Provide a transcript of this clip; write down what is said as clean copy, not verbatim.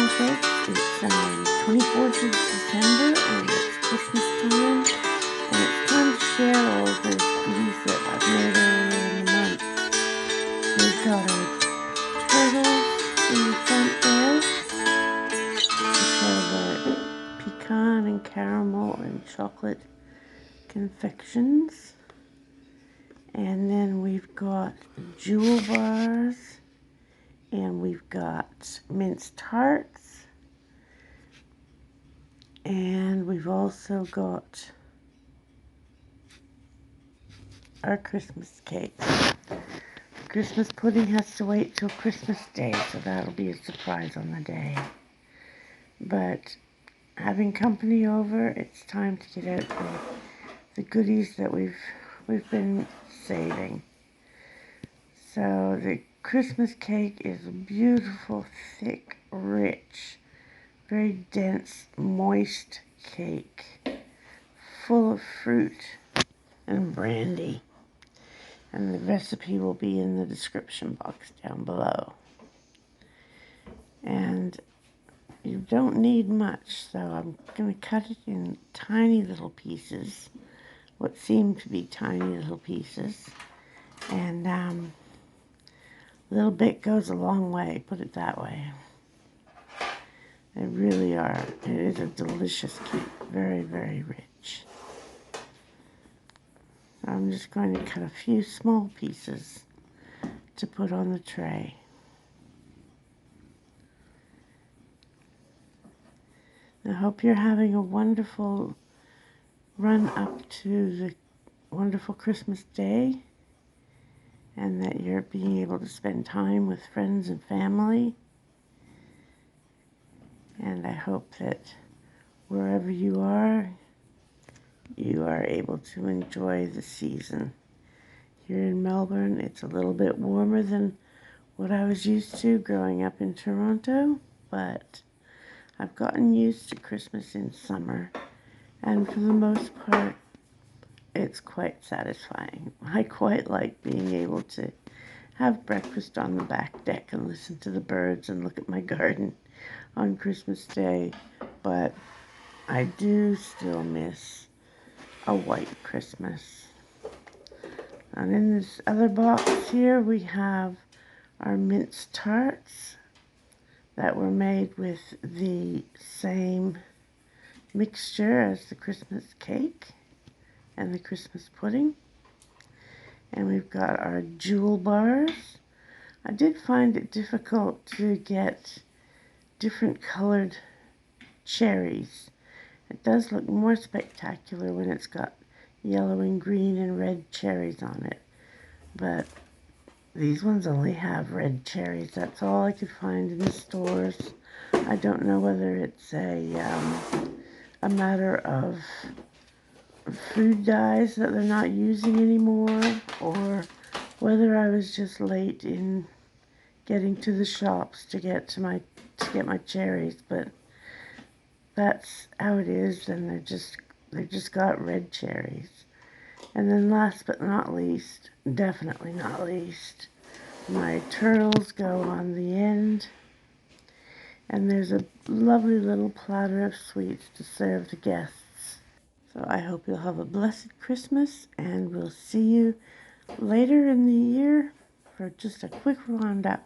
time, folks. It's 24th of December, and it's Christmas time, and it's time to share all of those goodies that I've made earlier in the month. We've got our turtles in the front there, which are the pecan and caramel and chocolate confections. And then we've got jewel bars, and we've got minced tarts, and we've also got our Christmas cake. Christmas pudding has to wait till Christmas Day, so that'll be a surprise on the day. But having company over, it's time to get out the goodies that we've been saving. So the Christmas cake is a beautiful, thick, rich, very dense, moist cake, full of fruit and brandy. And the recipe will be in the description box down below. And you don't need much, so I'm going to cut it in tiny little pieces, what seem to be tiny little pieces. And a little bit goes a long way, put it that way. They really are. It is a delicious cake, very, very rich. I'm just going to cut a few small pieces to put on the tray. I hope you're having a wonderful run up to the wonderful Christmas Day, and that you're being able to spend time with friends and family. And I hope that wherever you are able to enjoy the season. Here in Melbourne, it's a little bit warmer than what I was used to growing up in Toronto, but I've gotten used to Christmas in summer, and for the most part, it's quite satisfying. I quite like being able to have breakfast on the back deck and listen to the birds and look at my garden on Christmas Day, but I do still miss a white Christmas. And in this other box here, we have our minced tarts that were made with the same mixture as the Christmas cake and the Christmas pudding. And we've got our jewel bars. I did find it difficult to get different colored cherries. It does look more spectacular when it's got yellow and green and red cherries on it, but these ones only have red cherries. That's all I could find in the stores. I don't know whether it's a matter of food dyes that they're not using anymore, or whether I was just late in getting to the shops to get my cherries, but that's how it is, and they've just got red cherries. And then last but not least, definitely not least, my turtles go on the end. And there's a lovely little platter of sweets to serve the guests. So I hope you'll have a blessed Christmas, and we'll see you later in the year for just a quick roundup.